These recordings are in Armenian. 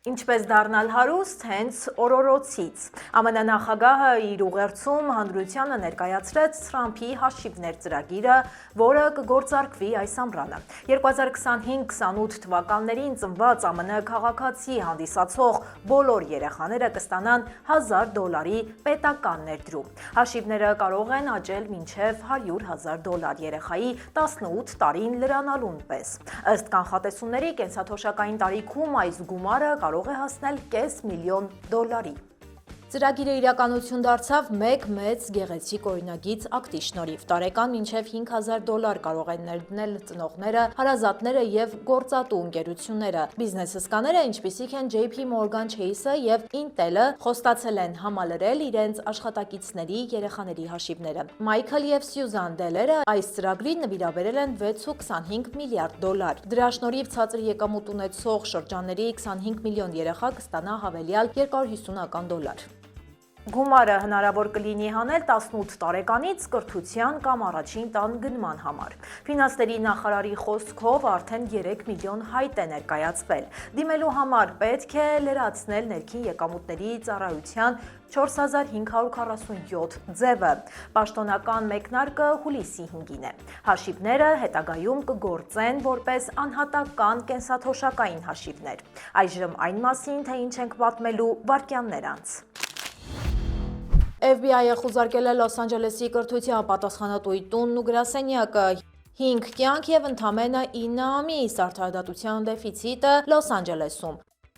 Ինչպես դառնալ հարուստ հենց օրորոցից։ ԱՄՆ նախագահը իր ուղերձում հանրությանը ներկայացրեց Թրամփի հաշիվներ ծրագիրը, որը կգործարկվի այս ամռանը։ 2025-28 թվականներին ծնված ԱՄՆ քաղաքացի հանդիսացող բոլոր երեխաները կստանան $1000 պետական ներդրում։ Հաշիվները կարող են աճել մինչև $100,000 երեխայի 18 տարին լրանալուն պես։ Ըստ կանխատեսումների, կենսաթոշակային տարիքում այս գումարը կարող է հասնել $500,000։ Ծրագիրը իրականություն դարձավ մեկ մեծ գեղեցիկ օրինագիծ ակտի շնորհիվ։ Տարեկան մինչև $5,000 կարող են ներդնել ծնողները, հարազատները եւ գործատու ընկերությունները։ Բիզնես հսկաները, ինչպիսիք են JP Morgan Chase-ը եւ Intel-ը, խոստացել են համալրել իրենց աշխատակիցների երեխաների հաշիվները։ Մայքլ եւ Սյուզան Դելերը այս ծրագրին նվիրաբերել են $6.25 միլիարդ։ Դրա շնորհիվ ցածր եկամուտ ունեցող շրջանների 25 միլիոն երեխա կստանա հավելյալ $250։ Գումարը հնարավոր կլինի հանել 18 տարեկանից կրթության կամ առաջին տան գնման համար։ Ֆինանսների նախարարի խոսքով արդեն 3 միլիոն հայտ է ներկայացվել։ Դիմելու համար պետք է լրացնել ներքին եկամուտների ծառայության 4547 ձևը։ Պաշտոնական մեկնարկը հուլիսի 5-ին է։ Հաշիվները հետագայում կգործեն որպես անհատական կենսաթոշակային հաշիվներ։ Այժմ այն մասին, թե ինչ ենք պատմելու վայրկյաններ անց։ FBI-ը խուզարկել է Լոս Անջելեսի կրթության պատասխանատուի տունն ու գրասենյակը։ 5 կյանք եւ ընդամենը 9 ամիս արդարադատության դեֆիցիտը Լոս Անջելեսում։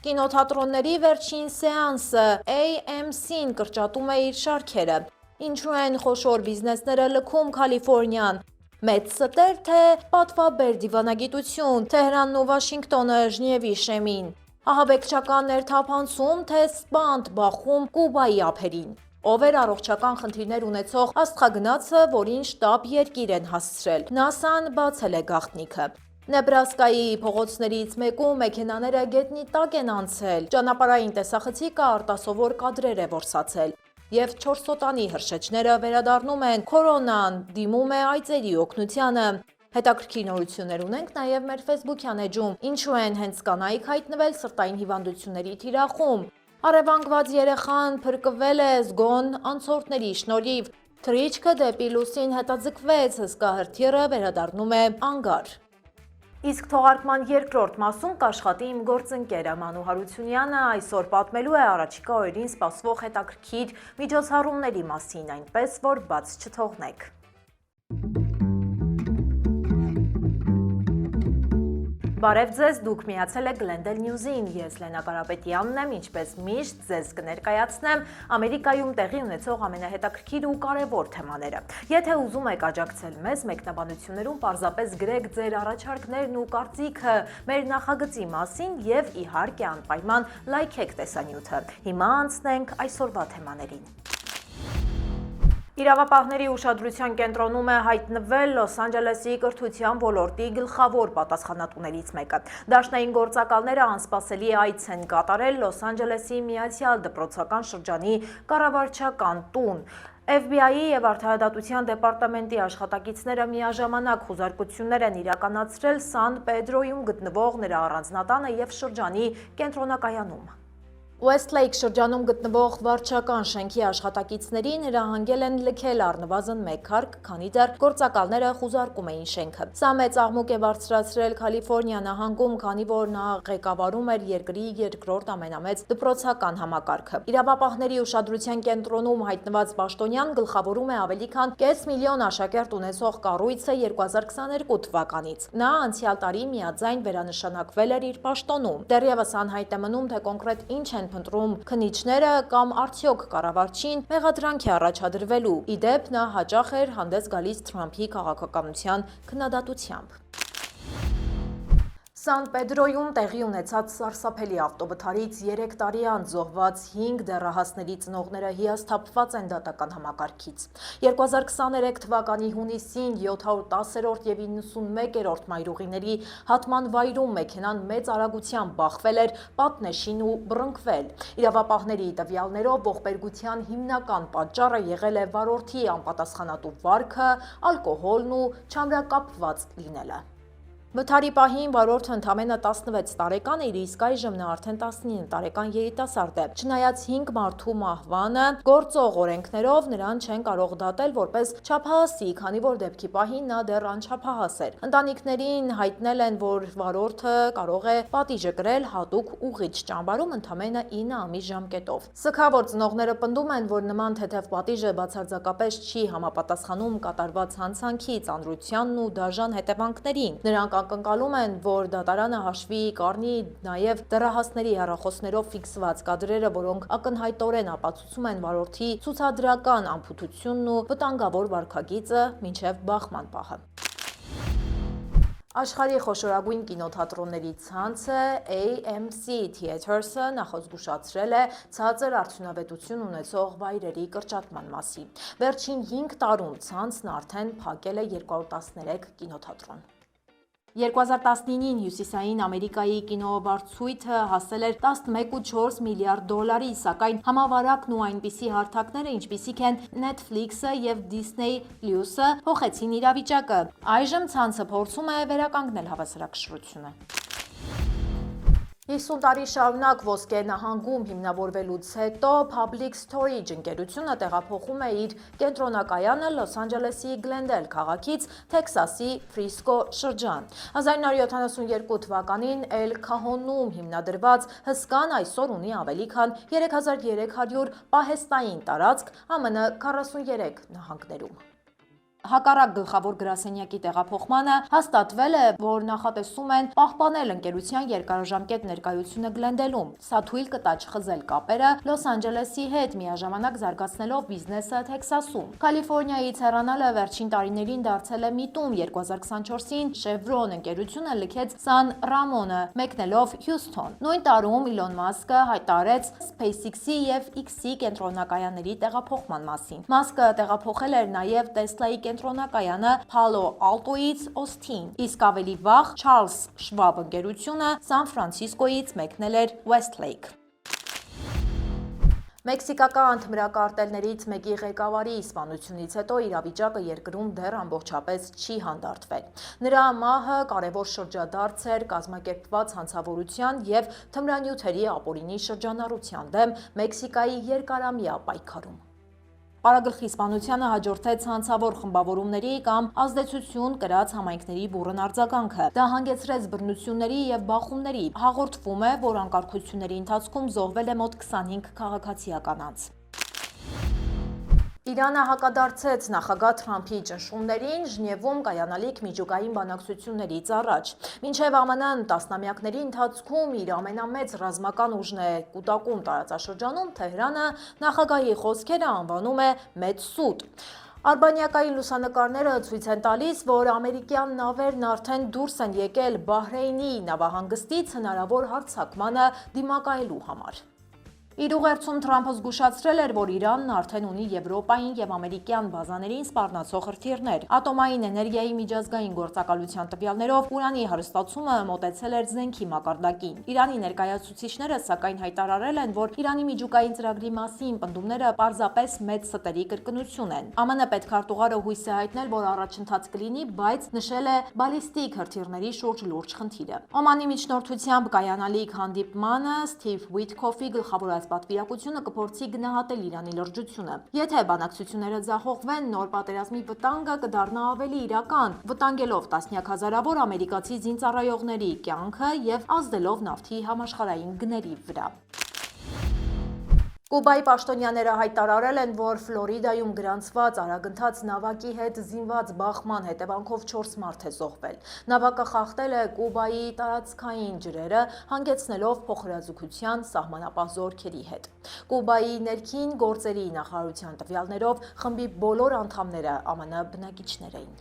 Կինոթատրոնների վերջին սեանսը AMC-ն կրճատում է իր շարքերը։ Ինչու են խոշոր բիզնեսները լքում Կալիֆոռնիան։ Մեծ ստեր թե պատվաբեր դիվանագիտություն, Թեհրանն ու Վաշինգտոնը Ժնևի շեմին։ Ահաբեկչական ներթափանցում թե սպանդ բախում Կուբայի ափերին։ Ով էր առողջական խնդիրներ ունեցող աստղագնացը, որին շտապ երկիր են հասցրել։ ՆԱՍԱ-ն բացել է գաղտնիքը։ Նեբրասկայի փողոցներից մեկում մեքենաները գետնի տակ են անցել։ Ճանապարհային տեսախցիկը արտասովոր կադրեր է որսացել։ Եվ 4 սոտանի հրշեջները վերադառնում են, կորոնան դիմում է այծերի օգնությանը։ Հետաքրքիր նորություններ ունենք նաև մեր Facebook-յան էջում։ Ինչու են հենց կանայք հայտնվել սրտային հիվանդությունների թիրախում։ Առևանգված երեխան փրկվել է զգոն անցորդների շնորհիվ։ Թռիչքը դեպի լուսին հետաձգվեց, հսկա հրթիռը վերադառնում է անգար։ Իսկ թողարկման երկրորդ մասում կաշխատի իմ գործընկերը Մանու Հարությունյանը այսօր պատմելու է առաջիկա օրերին սպասվող հետաքրքիր միջոցառումների մասին, այնպես որ բաց չթողնեք։ Բարև ձեզ, դուք միացել եք Glendale News-ին, ես Լենա Կարապետյանն եմ, ինչպես միշտ ձեզ կներկայացնեմ Ամերիկայում տեղի ունեցող ամենահետաքրքիր ու կարևոր թեմաները։ Եթե ուզում եք աջակցել մեզ, մեկնաբանություններում պարզապես գրեք ձեր առաջարկներն ու կարծիքը մեր նախագծի մասին եւ իհարկե անպայման լայքեք տեսանյութը։ Հիմա անցնենք այսօրվա թեմաներին։ Իրավապահների ուշադրության կենտրոնում է հայտնվել Լոս Անջելեսի կրթության ոլորտի գլխավոր պատասխանատուներից մեկը։ Դաշնային գործակալները անսպասելի այց են կատարել Լոս Անջելեսի միացյալ դպրոցական շրջանի կառավարչական տուն։ FBI-ի եւ Արդարադատության դեպարտամենտի աշխատակիցները միաժամանակ խուզարկություններ են իրականացրել Սան Պեդրոյում գտնվող նրա առանձնատանը եւ շրջանի կենտրոնակայանում։ Westlake շրջանում գտնվող վարչական շենքի աշխատակիցներին հրահանգել են լքել առնվազն 1 հարկ, քանի դեռ գործակալները խուզարկում էին շենքը։ Սա մեծ աղմուկ է բարձրացրել Կալիֆոռնիա նահանգում, քանի որ նա ղեկավարում էր երկրի երկրորդ ամենամեծ դպրոցական համակարգը։ Իրավապահների ուշադրության կենտրոնում հայտնված պաշտոնյան գլխավորում է ավելի քան 500,000 աշակերտ ունեցող կառույցը 2022 թվականից։ Նա անցյալ տարի միաձայն վերանշանակվել էր իր պաշտոնում։ Դեռևս անհայտ է մնում, թե կոնկրետ ինչ են փնտրում քննիչները կամ արդյոք կառավարչին մեղադրանք է առաջադրվելու։ Ի դեպ, նա հաճախ էր հանդես գալիս Թրամփի քաղաքականության քննադատությամբ։ Սան Պեդրոյում տեղի ունեցած սարսափելի ավտովթարից 3 տարի անց զոհված 5 դեռահասների ծնողները հիասթափված են դատական համակարգից։ 2023 թվականի հունիսին 710-րդ եւ 91-րդ մայրուղիների հատման վայրում մեքենան մեծ արագությամբ բախվել էր պատնեշին ու բռնկվել։ Իրավապահների տվյալներով ողբերգության հիմնական պատճառը եղել է վարորդի անպատասխանատու վարքը, ալկոհոլն ու չամրակապված լինելը։ Վթարի պահին վարորդը ընդամենը 16 տարեկան էր, իսկ այժմ նա արդեն 19 տարեկան երիտասարդ է։ Չնայած 5 մարդու մահվանը, գործող օրենքներով նրան չեն կարող դատել որպես չափահասի, քանի որ դեպքի պահին նա դեռ անչափահաս էր։ Ընտանիքներին հայտնել են, որ վարորդը կարող է պատիժը կրել հատուկ ուղիչ ճամբարում ընդամենը 9 ամիս ժամկետով։ Սգավոր ծնողները պնդում են, որ նման թեթև պատիժը բացարձակապես չի համապատասխանում կատարված հանցանքի ծանրությանն ու դաժան հետևանքներին։ Նրանք ակնկալում են, որ դատարանը հաշվի կառնի նաև դեռահասների հեռախոսներով ֆիքսված կադրերը, որոնք ակնհայտորեն ապացուցում են վարորդի ցուցադրական անփութությունն ու վտանգավոր վարքագիծը մինչև բախման պահը։ Աշխարհի խոշորագույն կինոթատրոնների ցանցը AMC Theatres-ը նախազգուշացրել է ցածր արդյունավետություն ունեցող վայրերի կրճատման մասին։ Վերջին 5 տարում ցանցն արդեն փակել է 213 կինոթատրոն։ 2019-ին Հյուսիսային Ամերիկայի կինովարձույթը հասել էր 11.4 միլիարդ դոլարի, սակայն համավարակն ու այնպիսի հարթակները, ինչպիսիք են Netflix-ը եւ Disney Plus-ը, փոխեցին իրավիճակը։ Այժմ ցանցը փորձում է վերականգնել հավասարակշռությունը։ 50 տարի շարունակ Ոսկե նահանգում հիմնավորվելուց հետո Public Storage ընկերությունը տեղափոխում է իր կենտրոնակայանը Լոս Անջելեսի Գլենդել քաղաքից Թեքսասի Ֆրիսկո շրջան։ 1972 թվականին Էլ Քահոնում հիմնադրված հսկան այսօր ունի ավելի քան 3300 պահեստային տարածք ԱՄՆ 43 նահանգներում։ Հակառակ գլխավոր գրասենյակի տեղափոխմանը հաստատվել է, որ նախատեսում են պահպանել ընկերության երկարաժամկետ ներկայությունը Գլենդելում։ Սա թույլ կտա չխզել կապերը Լոս Անջելեսի հետ, միաժամանակ զարգացնելով բիզնեսը Թեքսասում։ Կալիֆոռնիայից հեռանալը վերջին տարիներին դարձել է միտում։ 2024-ին Chevron ընկերությունը լքեց Սան Ռամոնը, մեկնելով Հյուսթոն։ Նույն տարում Իլոն Մասկը հայտարարեց SpaceX-ի եւ X-ի կենտրոնակայանների տեղափոխման մասին։ Մասկը տեղափոխել էր նաև Tesla-ի կենտրոնակայանը Փալո Ալտոից Օսթին, իսկ ավելի վաղ Չարլզ Շվաբ ընկերությունը Սան Ֆրանցիսկոից մեկնել էր Westlake։ Մեքսիկական թմրակարտելներից մեկի ղեկավարի սպանությունից հետո իրավիճակը երկրում դեռ ամբողջապես չի հանդարտվել։ Նրա մահը կարևոր շրջադարձ էր կազմակերպված հանցավորության և թմրանյութերի ապօրինի շրջանառության դեմ Մեքսիկայի երկարամյա պայքարում։ Պարագլխի սպանությանը հաջորդեց հանցավոր խմբավորումների կամ ազդեցություն կրած համայնքների բուռն արձագանքը։ Դա հանգեցրեց բռնությունների և բախումների։ Հաղորդվում է, որ անկարգությունների ընթացքում զոհվել է մոտ 25 քաղաքացիական անձ։ Իրանը հակադարձեց նախագահ Թրամփի ճնշումներին Ժնևում կայանալիք միջուկային բանակցություններից առաջ։ Մինչև ԱՄՆ-ն տասնամյակների ընթացքում իր ամենամեծ ռազմական ուժն է կուտակում տարածաշրջանում, Թեհրանը նախագահի խոսքերը անվանում է մեծ սուտ։ Արբանյակային լուսանկարները ցույց են տալիս, որ ամերիկյան նավերն արդեն դուրս են եկել Բահրեյնի նավահանգստից հնարավոր հարձակմանը դիմակայելու համար։ Իր ուղերձում Թրամփը զգուշացրել էր, որ Իրանն արդեն ունի Եվրոպային և ամերիկյան բազաներին սպառնացող հրթիռներ։ Ատոմային էներգիայի միջազգային գործակալության տվյալներով Ուրանի հարստացումը մոտեցել էր զենքի մակարդակին։ Իրանի ներկայացուցիչները սակայն հայտարարել են, որ Իրանի միջուկային ծրագրի մասին պնդումները պարզապես մեծ ստերի կրկնություն են։ ԱՄՆ պետքարտուղարը հույս է հայտնել, որ առաջընթաց կլինի, բայց նշել է բալիստիկ հրթիռների շուրջ լուրջ խնդիրը։ Օմանի միջնորդությամբ կայանալիք հանդիպմանը Սթիվ Ուիթքոֆի գլխավորած պատվիրակությունը կփորձի գնահատել Իրանի լրջությունը։ Եթե բանակցությունները ձախողվեն, նոր պատերազմի վտանգը կդառնա ավելի իրական, վտանգելով տասնյակ հազարավոր ամերիկացի զինծառայողների կյանքը և ազդելով նավթի համաշխարհային գների վրա։ Կուբայի պաշտոնյաները հայտարարել են, որ Ֆլորիդայում գրանցված արագընթաց նավակի հետ զինված բախման հետևանքով 4 մարդ է զոհվել։ Նավակը խախտել է Կուբայի տարածքային ջրերը, հանգեցնելով փոխհրաձգության սահմանապահ զորքերի հետ։ Կուբայի ներքին գործերի նախարարության տվյալներով խմբի բոլոր անդամները ԱՄՆ բնակիչներ էին։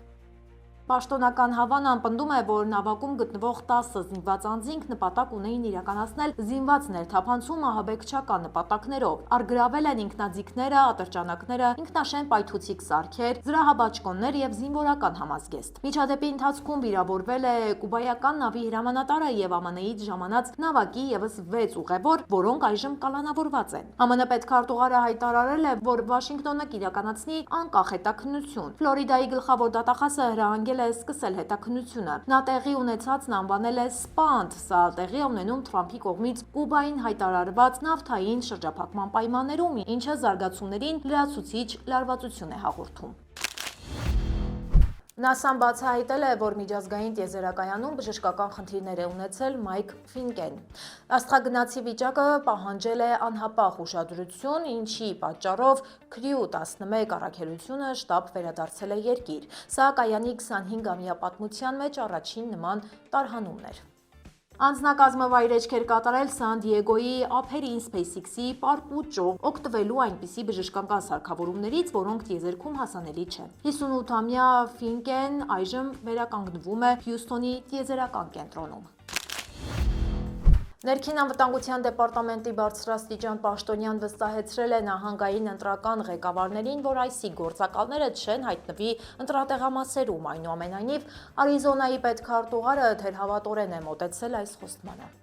Պաշտոնական Հավանան պնդում է, որ նավակում գտնվող 10 զինված անձինք նպատակ ունեին իրականացնել զինված ներթափանցում ահաբեկչական նպատակներով։ Առգրավել են ինքնաձիգները, ատրճանակները, ինքնաշեն պայթուցիկ սարքեր, զրահաբաճկոններ և զինվորական համազգեստ։ Միջադեպի ընթացքում վիրավորվել է կուբայական նավի հրամանատարը և ԱՄՆ-ից ժամանած նավակի ևս 6 ուղևոր, որոնք այժմ կալանավորված են։ ԱՄՆ պետքարտուղարը հայտարարել է, որ Վաշինգտոնը կիրականացնի անկախ հետաքննություն։ Ֆլորիդայի գլխավոր դատախազը հրահանգել հրահանգել է սկսել հետաքննությունը։ Նա տեղի ունեցածն անվանել է սպանդ, սա տեղի է ունենում Թրամփի կողմից Կուբային հայտարարված նավթային շրջափակման պայմաններում, ինչը զարգացումներին լրացուցիչ լարվածություն է հաղորդում։ ՆԱՍԱ-ն բացահայտել է, որ միջազգային տիեզերակայանում բժշկական խնդիրներ է ունեցել Մայք Ֆինկեն։ Աստղագնացի վիճակը պահանջել է անհապաղ ուշադրություն, ինչի պատճառով Crew 11 առաքելությունը շտապ վերադարձել է երկիր։ Սա կայանի 25-ամյա պատմության մեջ առաջին նման տարհանումն էր։ Անձնակազմը վայրեջք էր կատարել Սան Դիեգոյի ափերին SpaceX-ի պարկ ու ճոխ օգտվելու այնպիսի բժշկական սարքավորումներից, որոնք տիեզերքում հասանելի չեն։ 58-ամյա Ֆինկեն այժմ վերականգնվում է Հյուսթոնի տիեզերական կենտրոնում։ Ներքին անվտանգության դեպարտամենտի բարձրաստիճան պաշտոնյան վստահեցրել է նահանգային ընտրական ղեկավարներին, որ այսի գործակալները չեն հայտնվի ընտրատեղամասերում, այնուամենայնիվ Արիզոնայի պետքարտուղարը թերհավատորեն է մոտեցել այս խոստմանը։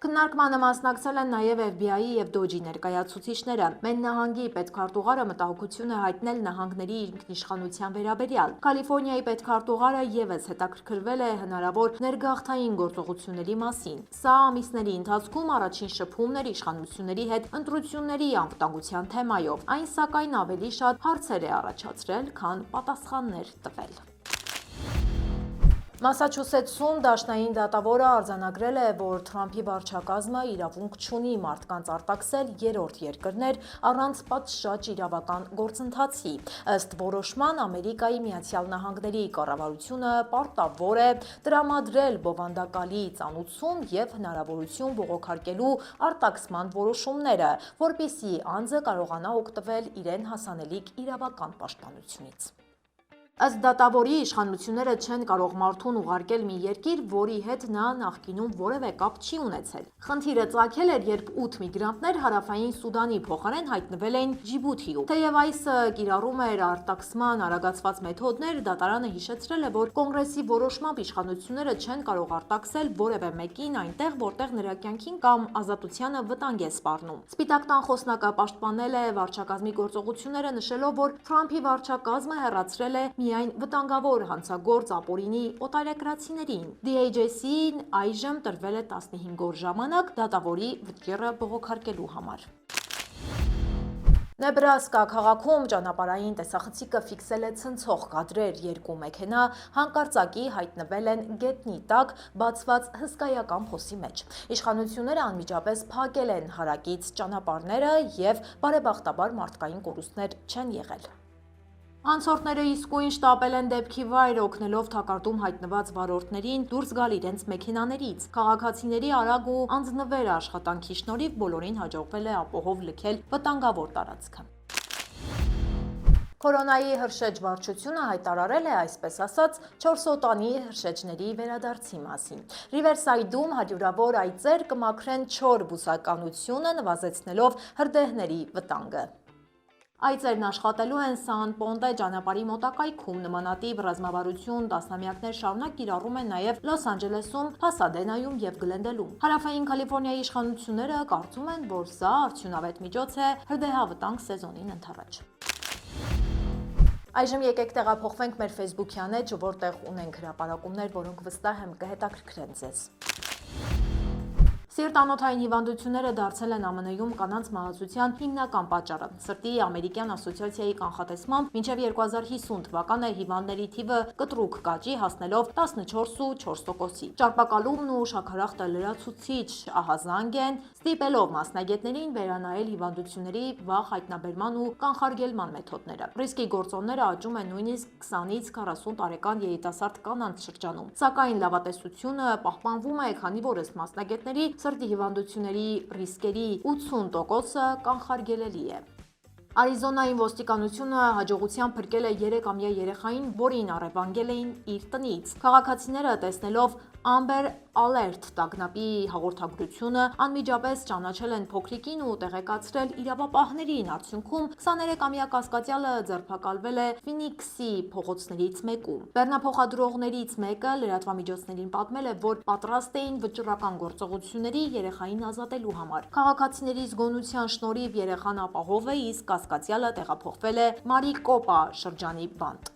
Քննարկմանը մասնակցել են նաև FBI-ի և DOJ-ի ներկայացուցիչները։ Մեն նահանգի պետքարտուղարը մտահոգություն է հայտնել նահանգների ինքնիշխանության վերաբերյալ։ Կալիֆոռնիայի պետքարտուղարը ևս հետաքրքրվել է հնարավոր ներգաղթային գործողությունների մասին։ Սա ամիսների ընթացքում առաջին շփումն էր իշխանությունների հետ ընտրությունների անվտանգության թեմայով։ Այն սակայն ավելի շատ հարցեր է առաջացրել, քան պատասխաններ տվել։ Մասաչուսեթսում դաշնային դատավորը արձանագրել է, որ Թրամփի վարչակազմը իրավունք չունի մարդկանց արտաքսել երրորդ երկրներ առանց պատշաճ իրավական գործընթացի։ Ըստ որոշման Ամերիկայի Միացյալ Նահանգների կառավարությունը պարտավոր է տրամադրել բովանդակալի ծանուցում և հնարավորություն բողոքարկելու արտաքսման որոշումները, որպեսզի անձը կարողանա օգտվել իրեն հասանելիք իրավական պաշտպանությունից։ Ըստ դատավորի իշխանությունները չեն կարող մարդուն ուղարկել մի երկիր, որի հետ նա նախկինում որևէ կապ չի ունեցել։ Խնդիրը ծագել էր, երբ 8 միգրանտներ հարավային Սուդանի փոխարեն հայտնվել էին Ջիբութիում։ Թեև այս կիրառում էր արտաքսման արագացված մեթոդներ, դատարանը հիշեցրել է, որ Կոնգրեսի որոշմամբ իշխանությունները չեն կարող արտաքսել որևէ մեկին այնտեղ, որտեղ նրա կյանքին կամ ազատությանը վտանգ է սպառնում։ Սպիտակ տան խոսնակը պաշտպանել է վարչակազմի գործողությունները, նշելով, որ Թրամփի վարչակազմը հեռացրել է միայն վտանգավոր հանցագործ ապօրինի օտարերկրացիներին։ DHS-ին այժմ տրվել է 15 օր ժամանակ դատավորի վճիռը բողոքարկելու համար։ Նեբրասկա քաղաքում ճանապարհային տեսախցիկը ֆիքսել է ցնցող կադրեր։ Երկու մեքենա հանկարծակի հայտնվել են գետնի տակ բացված հսկայական փոսի մեջ։ Իշխանությունները անմիջապես փակել են հարակից ճանապարհները և բարեբախտաբար մարդկային կորուստներ չեն եղել։ Անցորդները իսկույն շտապել են դեպքի վայր, օգնելով թակարդում հայտնված վարորդներին դուրս գալ իրենց մեքենաներից։ Քաղաքացիների արագ ու անձնվեր աշխատանքի շնորհիվ բոլորին հաջողվել է ապահով լքել վտանգավոր տարածքը։ Կորոնայի հրշեջ վարչությունը հայտարարել է, այսպես ասած, 4 օտանի հրշեջների վերադարձի մասին։ Ռիվերսայդում հարյուրավոր այծեր կմաքրեն չոր բուսականությունը, նվազեցնելով հրդեհների վտանգը։ Այծերն աշխատելու են Սան Պոնտե ճանապարհի մոտակայքում, նմանատիպ ռազմավարություն տասնամյակներ շարունակ կիրառում են նաև Լոս Անջելեսում, Փասադենայում և Գլենդելում։ Հարավային Կալիֆոռնիայի իշխանությունները կարծում են, որ սա արդյունավետ միջոց է հրդեհավտանգ սեզոնին ընդառաջ։ Այժմ եկեք տեղափոխվենք մեր Facebook-յան էջ, որտեղ ունենք հրապարակումներ, որոնք վստահ եմ կհետաքրքրեն ձեզ։ Սիրտանոթային հիվանդությունները դարձել են ԱՄՆ-ում կանանց մահացության հիմնական պատճառը։ Սրտի ամերիկյան ասոցիացիայի կանխատեսմամբ մինչև 2050 թվականը հիվանդների թիվը կտրուկ կաճի, հասնելով 14,4%-ի։ Ճարպակալումն ու շաքարախտը լրացուցիչ ահազանգ են, ստիպելով մասնագետներին վերանայել հիվանդությունների վաղ հայտնաբերման ու կանխարգելման մեթոդները։ Ռիսկի գործոնները աճում են նույնիսկ 20-ից 40 տարեկան երիտասարդ կանանց շրջանում։ Սակայն լավատեսությունը պահպանվում է, քանի որ ըստ մասնագետների սրտի հիվանդությունների ռիսկերի 80%-ը կանխարգելելի է։ Արիզոնային ոստիկանությունը հաջողությամբ փրկել է 3-ամյա երեխային, որին առևանգել էին իր տնից։ Քաղաքացիները տեսնելով Amber Alert տագնապի հաղորդագրությունը անմիջապես ճանաչել են փոքրիկին ու տեղեկացրել իրավապահներին։ Արդյունքում 23-ամյա կասկածյալը ձերբակալվել է Ֆինիքսի փողոցներից մեկում։ Բեռնափոխադրողներից մեկը լրատվամիջոցներին պատմել է, որ պատրաստ էին վճռական գործողությունների երեխային ազատելու համար։ Քաղաքացիների զգոնության շնորհիվ երեխան ապահով է, իսկ կասկածյալը տեղափոխվել է Մարիկոպա շրջանի բանտ։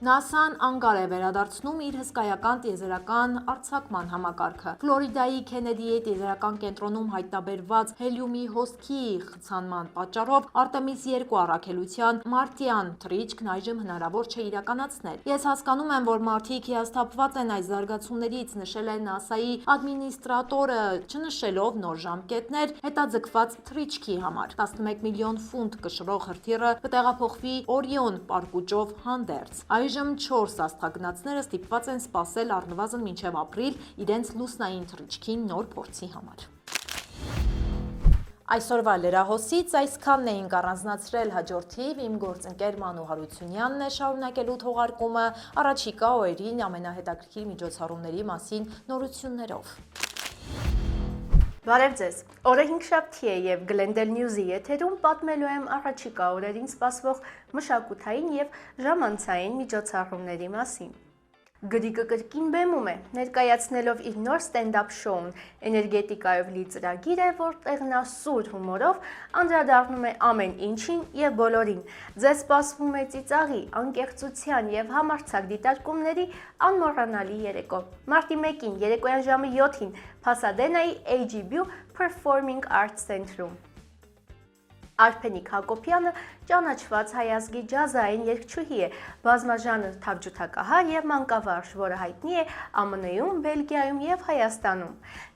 ՆԱՍԱ-ն անկար է վերադարձնում իր հսկայական տիեզերական արձակման համակարգը։ Ֆլորիդայի Քենեդիի տիեզերական կենտրոնում հայտնաբերված հելիումի հոսքի խցանման պատճառով Արտեմիս 2 առաքելության մարտյան թռիչքն այժմ հնարավոր չէ իրականացնել։ Ես հասկանում եմ, որ մարդիկ հիասթափված են այս զարգացումներից, նշել է ՆԱՍԱ-ի ադմինիստրատորը, չնշելով նոր ժամկետներ հետաձգված թռիչքի համար։ 11 միլիոն ֆունտ կշռող հրթիռը կտեղափոխվի Օրիոն պարկուճով հանդերձ։ Այժմ 4 աստղագնացները ստիպված են սպասել առնվազն մինչև ապրիլ իրենց լուսնային թռիչքի նոր փորձի համար։ Այսօրվա լրահոսից այսքանն էինք առանձնացրել, հաջորդիվ իմ գործընկեր Մանու Հարությունյանն է շարունակելու թողարկումը առաջիկա օրերին ամենահետաքրքիր միջոցառումների մասին նորություններով։ Բարև ձեզ, օրը 5-շաբթի է և Glendale News-ի եթերում պատմելու եմ առաջիկա օրերին սպասվող մշակութային և ժամանցային միջոցառումների մասին։ Գրիգը կրկին բեմում է, ներկայացնելով իր նոր ստենդափ շոուն, էներգետիկայով լի ծրագիր է, որտեղ նա սուր հումորով անդրադառնում է ամեն ինչին և բոլորին։ Ձեզ սպասվում է ծիծաղի, անկեղծության և համարձակ դիտարկումների անմոռանալի երեկո։ Մարտի 1-ին երեկոյան ժամը 7-ին Փասադենայի AGBU Performing Arts Center-ում։ Արփենիկ Հակոբյանը ճանաչված հայ ազգի ջազային երգչուհի է, բազմաժանր թավջութակահար և մանկավարժ, որը հայտնի է ԱՄՆ-ում, Բելգիայում և Հայաստանում։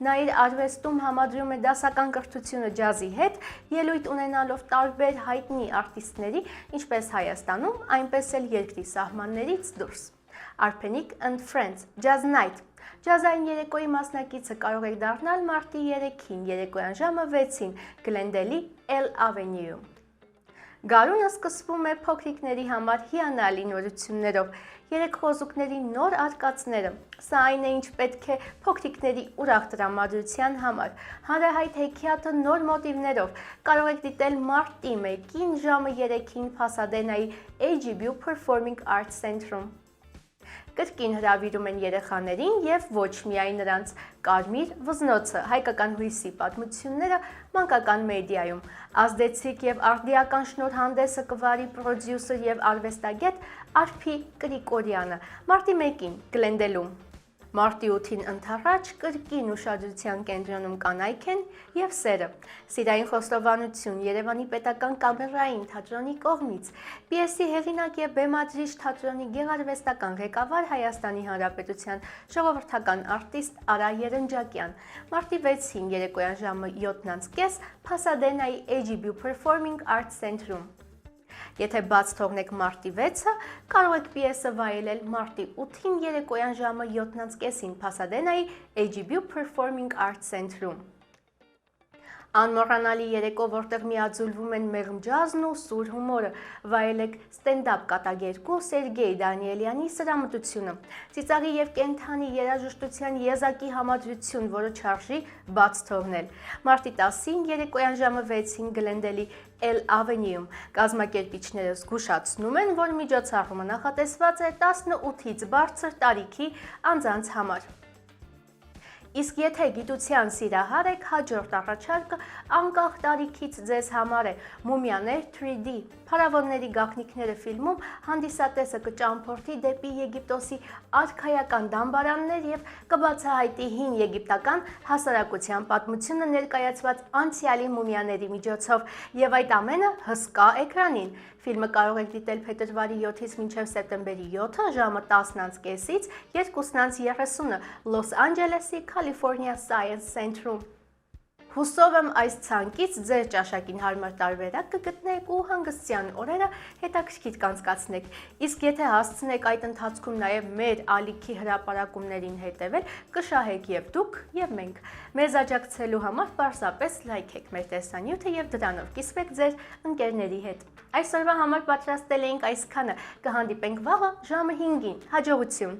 Նա իր արվեստում համադրում է դասական կրթությունը ջազի հետ, ելույթ ունենալով տարբեր հայտնի արտիստների, ինչպես Հայաստանում, այնպես էլ երկրի սահմաններից դուրս։ Arpenic and Friends Jazz Night Ջազային երեկոյի մասնակիցը կարող եք դառնալ մարտի 3-ին երեկոյան ժամը 6-ին Glendale-ի L Avenue-ում։ Գարունը սկսվում է փոքրիկների համար հիանալի նորություններով, երեխախոզուկների նոր արկածները։ Սա այն է, ինչ պետք է փոքրիկների ուրախ տրամադրության համար։ Հանրահայտ հեքիաթը նոր մոտիվներով կարող եք դիտել մարտի 1-ին ժամը 3-ին Փասադենայի AGBU Performing Arts Center-ում։ Կրկին հրավիրում են երեխաներին և ոչ միայն նրանց Կարմիր վզնոցը, հայկական հույսի պատմությունները մանկական մեդիայում։ Ազդեցիկ և արդիական շնորհանդեսը կվարի պրոդյուսեր և արվեստագետ Արփի Գրիգորյանը մարտի 1-ին Glendale-ում։ Մարտի 8-ին ընդառաջ կրկին ուշադրության կենտրոնում կանայք են և սերը։ Սիրային խոստովանություն Երևանի պետական կամերային թատրոնի կողմից։ Պիեսի հեղինակ և բեմադրիչ թատրոնի գեղարվեստական ղեկավար Հայաստանի Հանրապետության ժողովրդական արտիստ Արա Երնջակյան։ Մարտի 6-ին երեկոյան ժամը 7:30 Փասադենայի AGBU Performing Arts Center-ում։ Եթե բաց թողնեք մարտի 6-ը, կարող եք պիեսը վայելել մարտի 8-ին երեկոյան ժամը 7:30-ին Փասադենայի AGBU Performing Arts Center-ում։ Անմոռանալի երեկո, որտեղ միաձուլվում են մեղմ ջազն ու սուր հումորը, վայելեք ստենդափ կատակերգու Սերգեյ Դանիելյանի սրամտությունը, ծիծաղի և կենդանի երաժշտության եզակի համադրություն, որը չարժի բաց թողնել։ Մարտի 10-ին երեկոյան ժամը 6-ին Glendale-ի L Avenue-ում կազմակերպիչները զգուշացնում են, որ միջոցառումը նախատեսված է 18-ից բարձր տարիքի անձանց համար։ Իսկ եթե գիտության սիրահար եք, հաջորդ առաջարկը անկախ տարիքից ձեզ համար է Մումիաներ 3D։ Փարավոնների գաղտնիքները ֆիլմում հանդիսատեսը կճամփորդի դեպի Եգիպտոսի արքայական դամբարաններ և կբացահայտի հին եգիպտական հասարակության պատմությունը ներկայացված անցյալի մումիաների միջոցով, և այդ ամենը հսկա էկրանին։ Ֆիլմը կարող եք դիտել փետրվարի 7-ից մինչև սեպտեմբերի 7-ը ժամը 10:30-ից 2:30 Լոս Անջելեսի California Science Center-ում։ Հուսով եմ այս ցանկից ձեր ճաշակին հարմար տարբերակ կգտնեք ու հանգստյան օրերը հետաքրքիր կանցկացնեք։ Իսկ եթե հասցնեք այդ ընթացքում նաև մեր ալիքի հրապարակումներին հետևել, կշահեք և դուք, և մենք։ Մեզ աջակցելու համար պարզապես լայքեք մեր տեսանյութը և դրանով կիսվեք ձեր ընկերների հետ։ Այսօրվա համար պատրաստել էինք այսքանը, կհանդիպենք վաղը ժամը 5-ին, հաջողություն։